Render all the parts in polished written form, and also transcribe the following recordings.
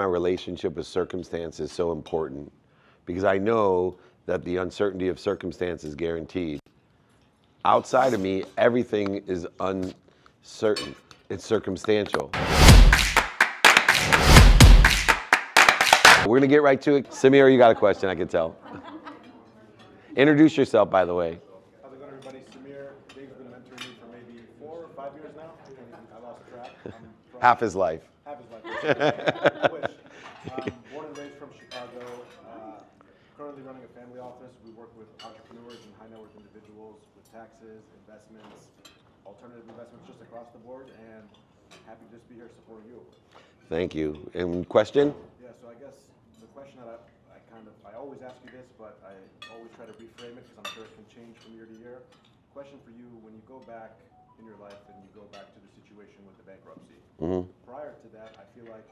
my relationship with circumstance is so important, because I know that the uncertainty of circumstance is guaranteed. Outside of me, everything is uncertain. It's circumstantial. We're gonna get right to it. Samir, you got a question, I can tell. Introduce yourself, by the way. How's it going, everybody? Samir, Dave's been mentoring me for maybe 4 or 5 years now. I lost track. Half his life. Half his life. I wish. Born and raised from Chicago. Currently running a family office. We work with entrepreneurs and high net worth individuals with taxes, investments, alternative investments just across the board, and happy to just be here supporting you. Thank you. And question? Yeah, so I guess the question that I always ask you this, but I always try to reframe it because I'm sure it can change from year to year. Question for you, when you go back in your life and you go back to the situation with the bankruptcy, prior to that, I feel like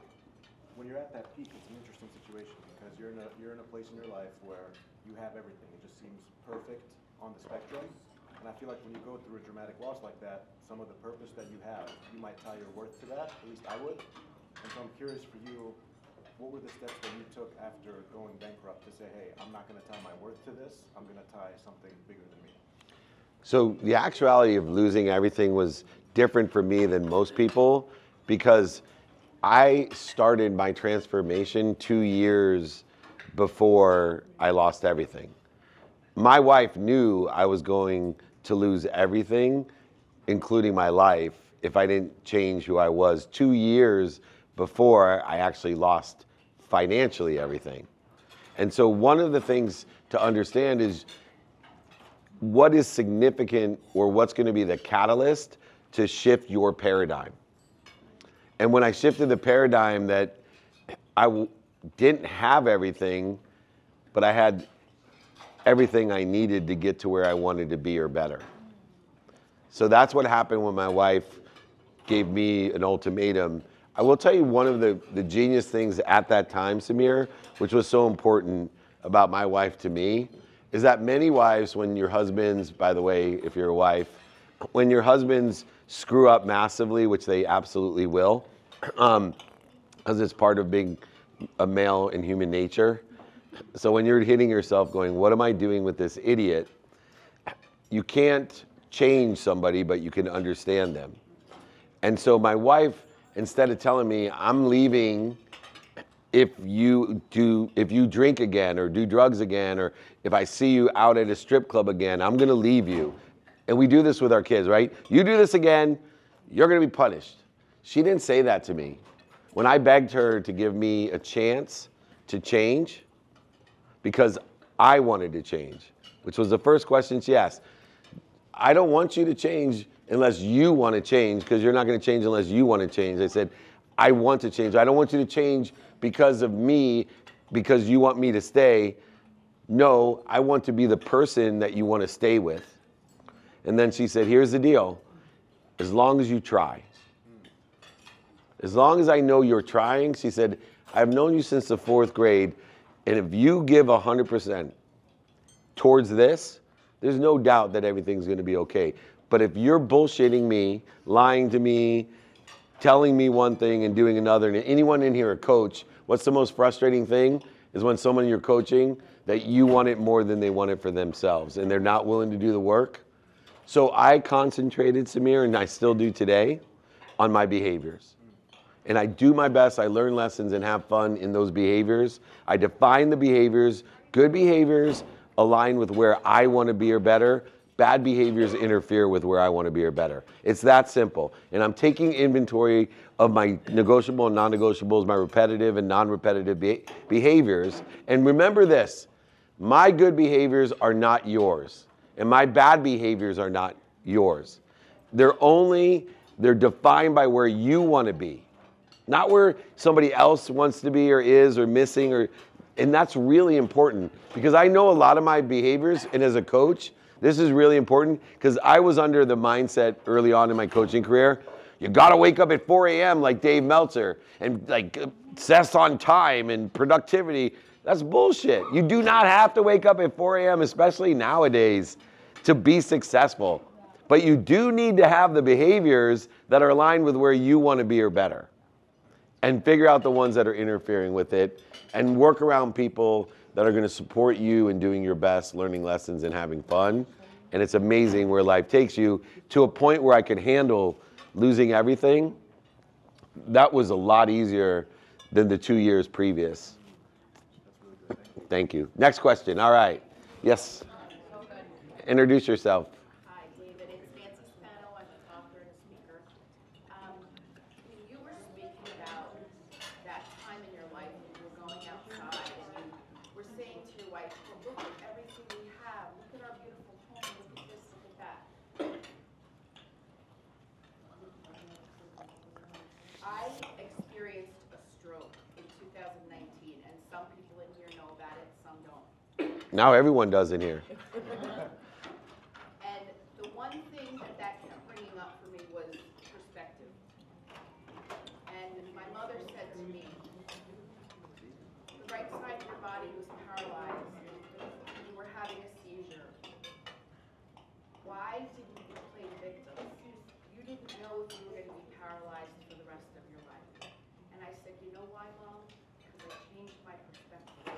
when you're at that peak, it's an interesting situation because you're in a place in your life where you have everything. It just seems perfect on the spectrum. And I feel like when you go through a dramatic loss like that, some of the purpose that you have, you might tie your worth to that. At least I would. And so I'm curious for you, what were the steps that you took after going bankrupt to say, hey, I'm not going to tie my worth to this. I'm going to tie something bigger than me? So the actuality of losing everything was different for me than most people, because I started my transformation 2 years before I lost everything. My wife knew I was going to lose everything, including my life, if I didn't change who I was 2 years before I actually lost financially everything. And so one of the things to understand is what is significant, or what's going to be the catalyst to shift your paradigm. And when I shifted the paradigm that I didn't have everything, but I had everything I needed to get to where I wanted to be or better. So that's what happened when my wife gave me an ultimatum. I will tell you one of the genius things at that time, Samir, which was so important about my wife to me, is that many wives, when your husbands, by the way, if you're a wife, when your husbands screw up massively, which they absolutely will, because it's part of being a male in human nature. So when you're hitting yourself going, what am I doing with this idiot? You can't change somebody, but you can understand them. And so my wife, instead of telling me, I'm leaving if you drink again or do drugs again, or if I see you out at a strip club again, I'm gonna leave you. And we do this with our kids, right? You do this again, you're gonna be punished. She didn't say that to me. When I begged her to give me a chance to change, because I wanted to change, which was the first question she asked. I don't want you to change unless you want to change, because you're not going to change unless you want to change. I said, I want to change. I don't want you to change because of me, because you want me to stay. No, I want to be the person that you want to stay with. And then she said, here's the deal. As long as you try. As long as I know you're trying, she said, I've known you since the 4th grade, and if you give 100% towards this, there's no doubt that everything's going to be okay. But if you're bullshitting me, lying to me, telling me one thing and doing another, and anyone in here a coach, what's the most frustrating thing is when someone you're coaching that you want it more than they want it for themselves, and they're not willing to do the work. So I concentrated, Samir, and I still do today, on my behaviors. And I do my best, I learn lessons and have fun in those behaviors. I define the behaviors. Good behaviors align with where I want to be or better. Bad behaviors interfere with where I want to be or better. It's that simple. And I'm taking inventory of my negotiable and non-negotiables, my repetitive and non-repetitive behaviors. And remember this, my good behaviors are not yours. And my bad behaviors are not yours. They're defined by where you want to be. Not where somebody else wants to be or is or missing, and that's really important, because I know a lot of my behaviors, and as a coach, this is really important, because I was under the mindset early on in my coaching career, you gotta wake up at 4 a.m. like Dave Meltzer, and like obsess on time and productivity. That's bullshit. You do not have to wake up at 4 a.m., especially nowadays, to be successful. But you do need to have the behaviors that are aligned with where you want to be or better. and figure out the ones that are interfering with it, and work around people that are going to support you in doing your best, learning lessons and having fun. And it's amazing where life takes you, to a point where I could handle losing everything. That was a lot easier than the 2 years previous. Thank you. Next question. All right. Yes. Introduce yourself. Hi, David. It's Nancy Spano. I'm an author and a speaker. When you were speaking about that time in your life when you were going outside and you were saying to your wife, well, look at everything we have. Look at our beautiful home. Look at this, look at that. I experienced a stroke in 2019, and some people in here know about it, some don't. Now everyone does in here. And the one thing that kept bringing up for me was perspective. And my mother said to me, the right side of your body was paralyzed. You were having a seizure. Why didn't you play victim? You didn't know if you were going to be paralyzed for the rest of your life. And I said, you know why, Mom? Because I changed my perspective.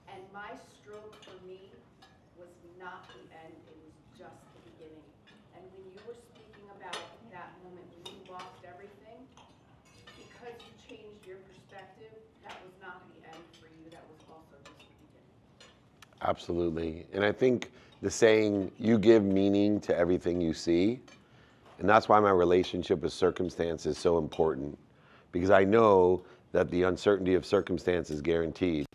And my stroke for me was not the end, it was just the beginning. And when you were speaking about that moment when you lost everything, because you changed your perspective, that was not the end for you, that was also just the beginning. Absolutely. And I think the saying, you give meaning to everything you see. And that's why my relationship with circumstance is so important. Because I know that the uncertainty of circumstance is guaranteed.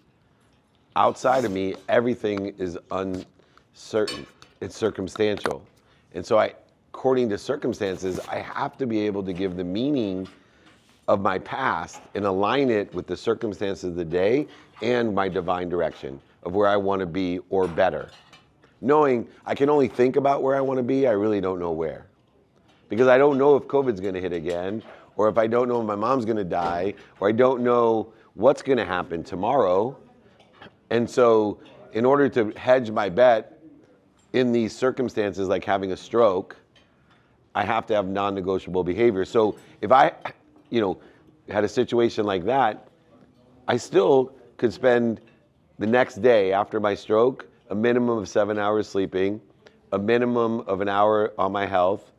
Outside of me, everything is uncertain. It's circumstantial. And so according to circumstances, I have to be able to give the meaning of my past and align it with the circumstances of the day and my divine direction of where I want to be or better. Knowing I can only think about where I want to be, I really don't know where. Because I don't know if COVID's going to hit again, or if I don't know if my mom's going to die, or I don't know what's going to happen tomorrow. And so in order to hedge my bet in these circumstances, like having a stroke, I have to have non-negotiable behavior. So if I, had a situation like that, I still could spend the next day after my stroke a minimum of 7 hours sleeping, a minimum of an hour on my health,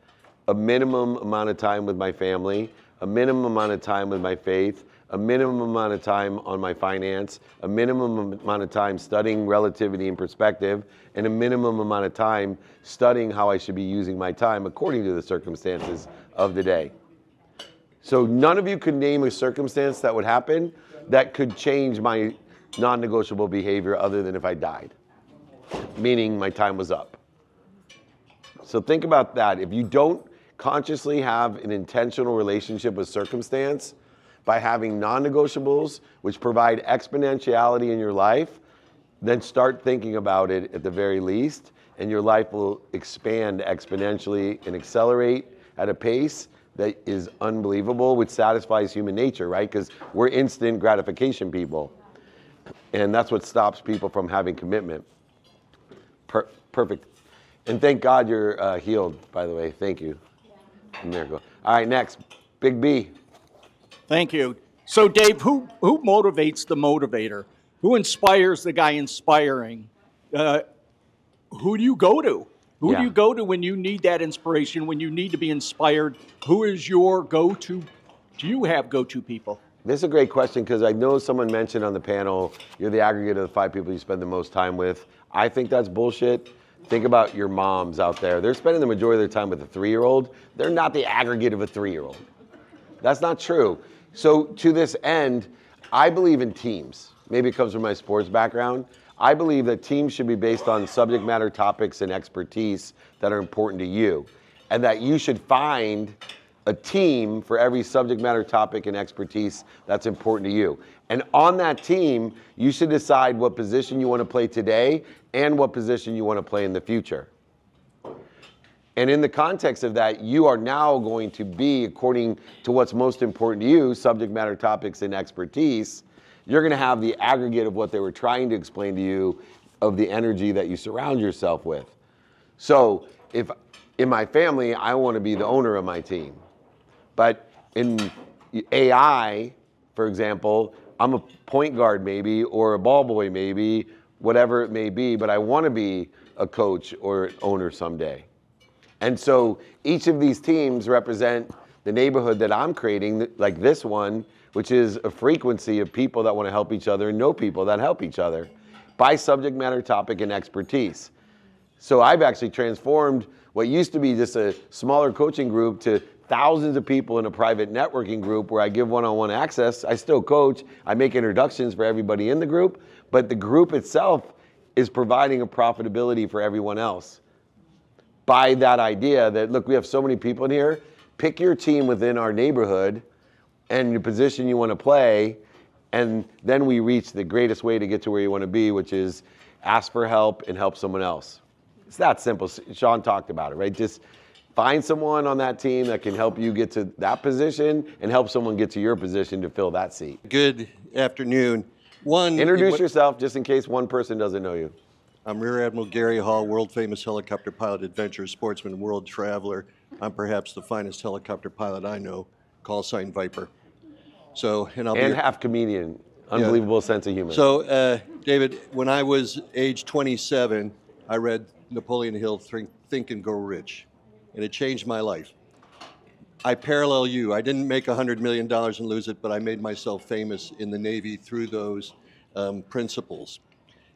a minimum amount of time with my family, a minimum amount of time with my faith, a minimum amount of time on my finance, a minimum amount of time studying relativity and perspective, and a minimum amount of time studying how I should be using my time according to the circumstances of the day. So none of you could name a circumstance that would happen that could change my non-negotiable behavior other than if I died, meaning my time was up. So think about that. If you don't consciously have an intentional relationship with circumstance, by having non-negotiables, which provide exponentiality in your life, then start thinking about it at the very least, and your life will expand exponentially and accelerate at a pace that is unbelievable, which satisfies human nature, right? Because we're instant gratification people. And that's what stops people from having commitment. Perfect. And thank God you're healed, by the way. Thank you. A miracle. All right, next, Big B. Thank you. So, Dave, who motivates the motivator? Who inspires the guy inspiring? Who do you go to? Who do you go to when you need that inspiration, when you need to be inspired? Who is your go-to? Do you have go-to people? This is a great question because I know someone mentioned on the panel, you're the aggregate of the 5 people you spend the most time with. I think that's bullshit. Think about your moms out there. They're spending the majority of their time with a 3-year-old. They're not the aggregate of a 3-year-old. That's not true. So to this end, I believe in teams. Maybe it comes from my sports background. I believe that teams should be based on subject matter topics and expertise that are important to you. And that you should find a team for every subject matter topic and expertise that's important to you. And on that team, you should decide what position you want to play today and what position you want to play in the future. And in the context of that, you are now going to be, according to what's most important to you, subject matter topics and expertise, you're going to have the aggregate of what they were trying to explain to you of the energy that you surround yourself with. So if in my family, I want to be the owner of my team. But in AI, for example, I'm a point guard maybe, or a ball boy maybe, whatever it may be, but I want to be a coach or an owner someday. And so each of these teams represent the neighborhood that I'm creating, like this one, which is a frequency of people that want to help each other and know people that help each other by subject matter, topic, and expertise. So I've actually transformed what used to be just a smaller coaching group to thousands of people in a private networking group where I give one-on-one access. I still coach. I make introductions for everybody in the group, but the group itself is providing a profitability for everyone else by that idea that, look, we have so many people in here. Pick your team within our neighborhood and the position you want to play, and then we reach the greatest way to get to where you want to be, which is ask for help and help someone else. It's that simple. Sean talked about it, right? Just find someone on that team that can help you get to that position and help someone get to your position to fill that seat. Good afternoon. Introduce yourself just in case one person doesn't know you. I'm Rear Admiral Gary Hall, world famous helicopter pilot, adventure sportsman, world traveler. I'm perhaps the finest helicopter pilot I know, call sign Viper. So, and half comedian, unbelievable sense of humor. So, David, when I was age 27, I read Napoleon Hill, Think and Grow Rich, and it changed my life. I parallel you. I didn't make $100 million and lose it, but I made myself famous in the Navy through those principles.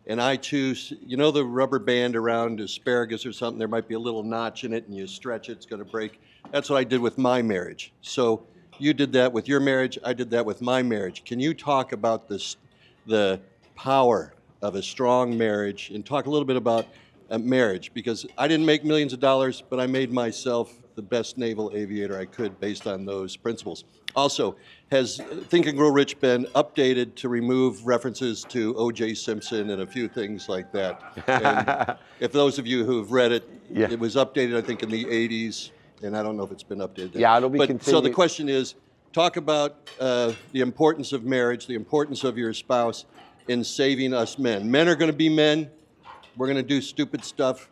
And I choose, you know the rubber band around asparagus or something, there might be a little notch in it and you stretch it, it's gonna break. That's what I did with my marriage. So you did that with your marriage, I did that with my marriage. Can you talk about the power of a strong marriage and talk a little bit about marriage? Because I didn't make millions of dollars, but I made myself the best naval aviator I could based on those principles. Also, has Think and Grow Rich been updated to remove references to O.J. Simpson and a few things like that? And if those of you who've read it, it was updated, I think, in the 80s, and I don't know if it's been updated. Yeah, it'll be continued. So the question is, talk about the importance of marriage, the importance of your spouse in saving us men. Men are going to be men. We're going to do stupid stuff.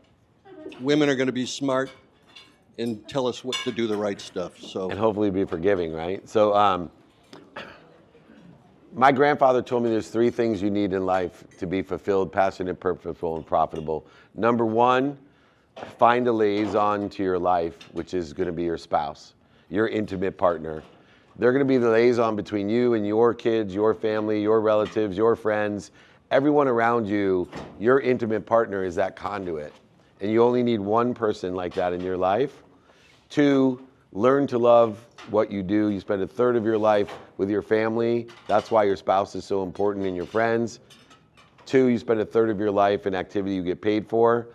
Women are going to be smart and tell us what to do the right stuff. So, and hopefully be forgiving, right? So my grandfather told me there's 3 things you need in life to be fulfilled, passionate, purposeful, and profitable. Number 1, find a liaison to your life, which is going to be your spouse, your intimate partner. They're going to be the liaison between you and your kids, your family, your relatives, your friends, everyone around you. Your intimate partner is that conduit. And you only need one person like that in your life. 2, learn to love what you do. You spend a third of your life with your family. That's why your spouse is so important, and your friends. 2, you spend a third of your life in activity you get paid for.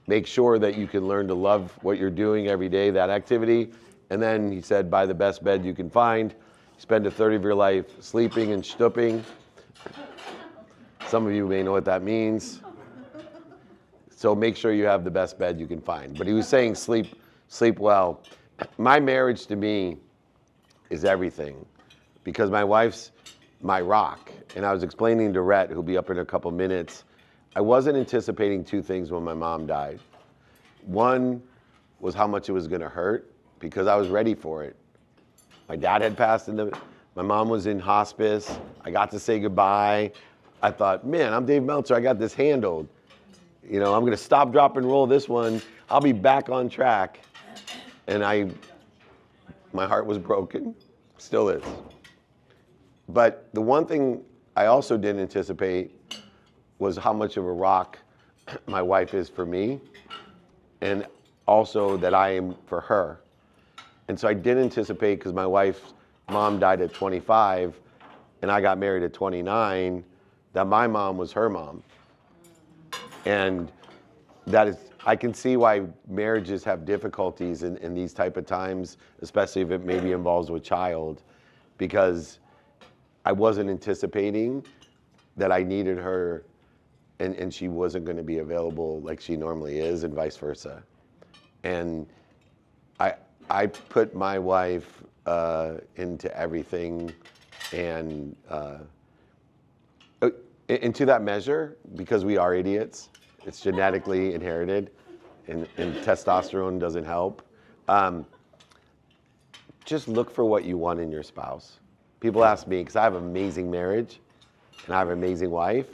Make sure that you can learn to love what you're doing every day, that activity. And then he said, buy the best bed you can find. Spend a third of your life sleeping and stooping. Some of you may know what that means. So make sure you have the best bed you can find. But he was saying sleep well. My marriage to me is everything because my wife's my rock. And I was explaining to Rhett, who'll be up in a couple minutes, I wasn't anticipating 2 things when my mom died. One was how much it was gonna hurt because I was ready for it. My dad had passed my mom was in hospice. I got to say goodbye. I thought, man, I'm Dave Meltzer, I got this handled. You know, I'm gonna stop, drop, and roll this one. I'll be back on track. And my heart was broken, still is. But the one thing I also didn't anticipate was how much of a rock my wife is for me, and also that I am for her. And so I didn't anticipate, because my wife's mom died at 25, and I got married at 29, that my mom was her mom. And that is, I can see why marriages have difficulties in these type of times, especially if it maybe involves a child, because I wasn't anticipating that I needed her and she wasn't going to be available like she normally is, and vice versa. And I put my wife into everything, and into that measure, because we are idiots. It's genetically inherited, and testosterone doesn't help. just look for what you want in your spouse. People ask me, because I have an amazing marriage and I have an amazing wife,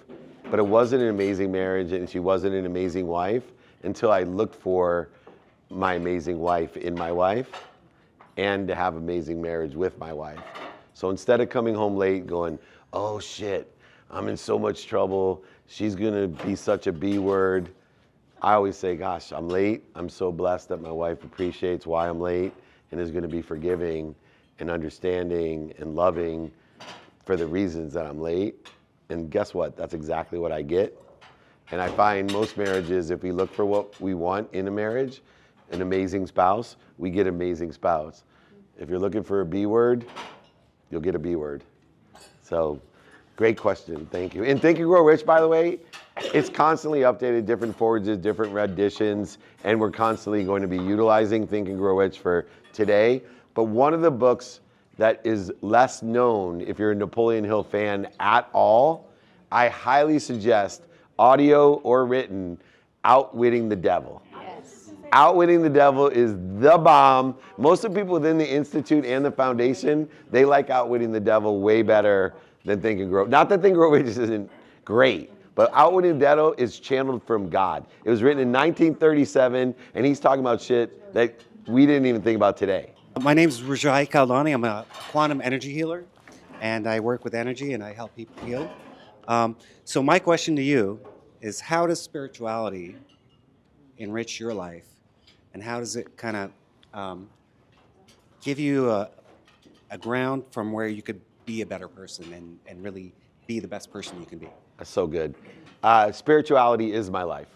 but it wasn't an amazing marriage and she wasn't an amazing wife until I looked for my amazing wife in my wife and to have amazing marriage with my wife. So instead of coming home late going, oh shit, I'm in so much trouble, she's gonna be such a B word, I always say, gosh, I'm late. I'm so blessed that my wife appreciates why I'm late and is gonna be forgiving and understanding and loving for the reasons that I'm late. And guess what? That's exactly what I get. And I find most marriages, if we look for what we want in a marriage, an amazing spouse, we get amazing spouse. If you're looking for a B word, you'll get a B word. So, great question, thank you. And Think and Grow Rich, by the way, it's constantly updated, different forwards, different renditions, and we're constantly going to be utilizing Think and Grow Rich for today. But one of the books that is less known, if you're a Napoleon Hill fan at all, I highly suggest, audio or written, Outwitting the Devil. Yes. Outwitting the Devil is the bomb. Most of the people within the Institute and the Foundation, they like Outwitting the Devil way better than Think and Grow. Not that Think and Grow Rich isn't great, but Outwitting the Devil is channeled from God. It was written in 1937, and he's talking about shit that we didn't even think about today. My name is Rajai Kaldani. I'm a quantum energy healer, and I work with energy and I help people heal. So my question to you is, how does spirituality enrich your life, and how does it kind of give you a ground from where you could be a better person and really be the best person you can be? That's so good. Spirituality is my life.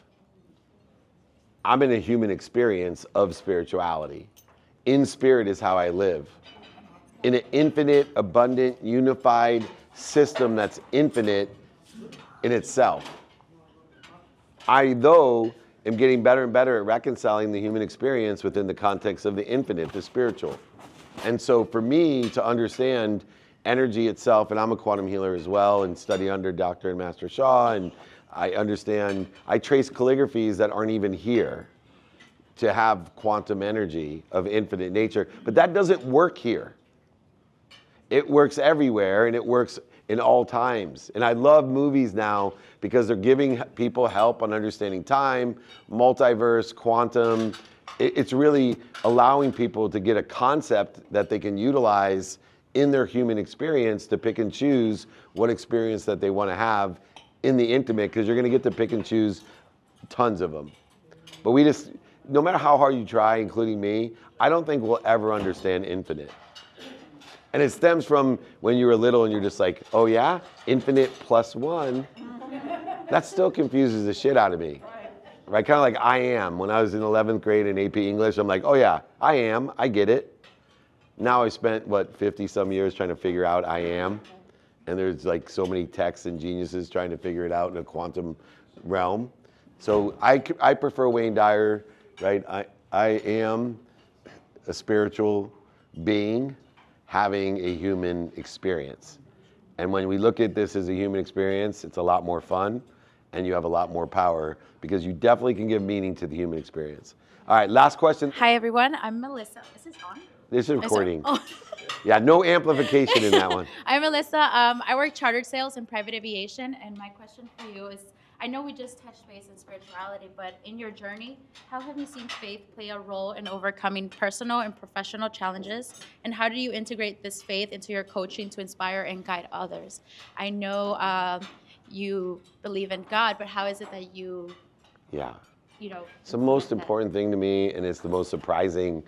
I'm in a human experience of spirituality. In spirit is how I live. In an infinite, abundant, unified system that's infinite in itself. I, though, am getting better and better at reconciling the human experience within the context of the infinite, the spiritual. And so for me to understand energy itself, and I'm a quantum healer as well and study under Dr. and Master Shah, and I understand, I trace calligraphies that aren't even here to have quantum energy of infinite nature, but that doesn't work here. It works everywhere and it works in all times. And I love movies now because they're giving people help on understanding time, multiverse, quantum. It's really allowing people to get a concept that they can utilize in their human experience to pick and choose what experience that they want to have in the intimate, because you're going to get to pick and choose tons of them. But we just, no matter how hard you try, including me, I don't think we'll ever understand infinite. And it stems from when you were little and you're just like, oh yeah, infinite plus one. That still confuses the shit out of me. Right? Kind of like I am. When I was in 11th grade in AP English, I'm like, oh yeah, I am, I get it. Now I spent, 50 some years trying to figure out I am. And there's like so many techs and geniuses trying to figure it out in a quantum realm. So I prefer Wayne Dyer, right? I am a spiritual being having a human experience. And when we look at this as a human experience, it's a lot more fun and you have a lot more power because you definitely can give meaning to the human experience. All right, last question. Hi everyone, I'm Melissa. Is this on? This is recording. Oh. Yeah, no amplification in that one. I'm Melissa. I work chartered sales and private aviation, and my question for you is, I know we just touched base on spirituality, but in your journey, how have you seen faith play a role in overcoming personal and professional challenges? And how do you integrate this faith into your coaching to inspire and guide others? I know you believe in God, but how is it that you it's the most important thing to me, and it's the most surprising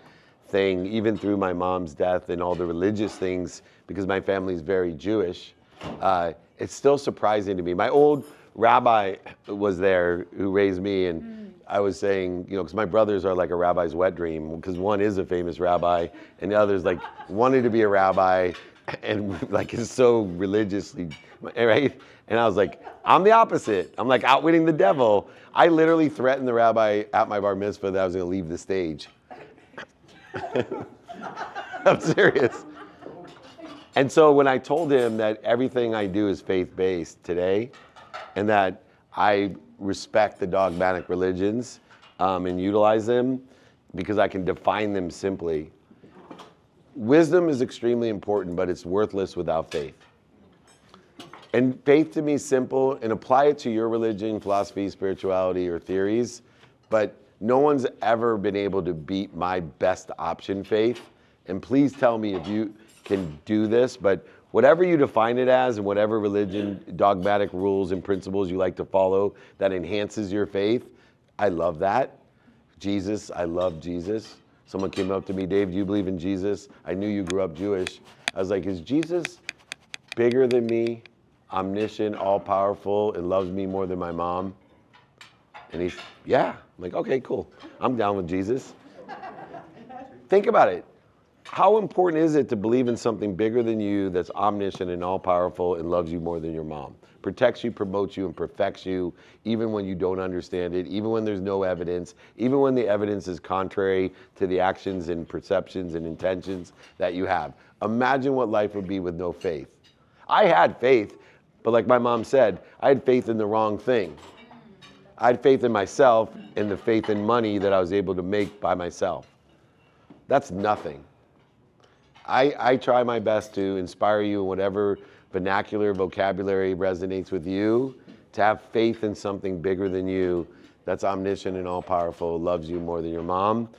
thing, even through my mom's death and all the religious things, because my family's very Jewish. It's still surprising to me. My old rabbi was there who raised me, and I was saying, because my brothers are like a rabbi's wet dream, because one is a famous rabbi, and the other's like wanted to be a rabbi, and like is so religiously, right? And I was like, I'm the opposite. I'm like outwitting the devil. I literally threatened the rabbi at my bar mitzvah that I was going to leave the stage. I'm serious. And so when I told him that everything I do is faith-based today, and that I respect the dogmatic religions and utilize them because I can define them simply, wisdom is extremely important, but it's worthless without faith. And faith to me is simple, and apply it to your religion, philosophy, spirituality, or theories, but no one's ever been able to beat my best option faith. And please tell me if you can do this, but whatever you define it as and whatever religion, dogmatic rules and principles you like to follow that enhances your faith, I love that. Jesus, I love Jesus. Someone came up to me, Dave, do you believe in Jesus? I knew you grew up Jewish. I was like, is Jesus bigger than me, omniscient, all-powerful, and loves me more than my mom? And he's, yeah. I'm like, okay, cool. I'm down with Jesus. Think about it. How important is it to believe in something bigger than you that's omniscient and all-powerful and loves you more than your mom? Protects you, promotes you, and perfects you even when you don't understand it, even when there's no evidence, even when the evidence is contrary to the actions and perceptions and intentions that you have. Imagine what life would be with no faith. I had faith, but like my mom said, I had faith in the wrong thing. I had faith in myself and the faith in money that I was able to make by myself. That's nothing. I try my best to inspire you in whatever vernacular, vocabulary resonates with you, to have faith in something bigger than you that's omniscient and all-powerful, loves you more than your mom,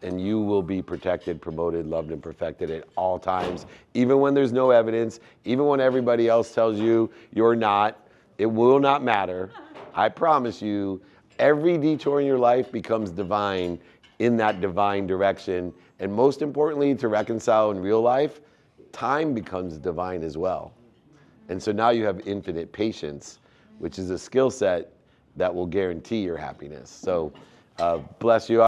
and you will be protected, promoted, loved, and perfected at all times, even when there's no evidence, even when everybody else tells you you're not. It will not matter. I promise you, every detour in your life becomes divine in that divine direction. And most importantly, to reconcile in real life, time becomes divine as well. And so now you have infinite patience, which is a skill set that will guarantee your happiness. So bless you.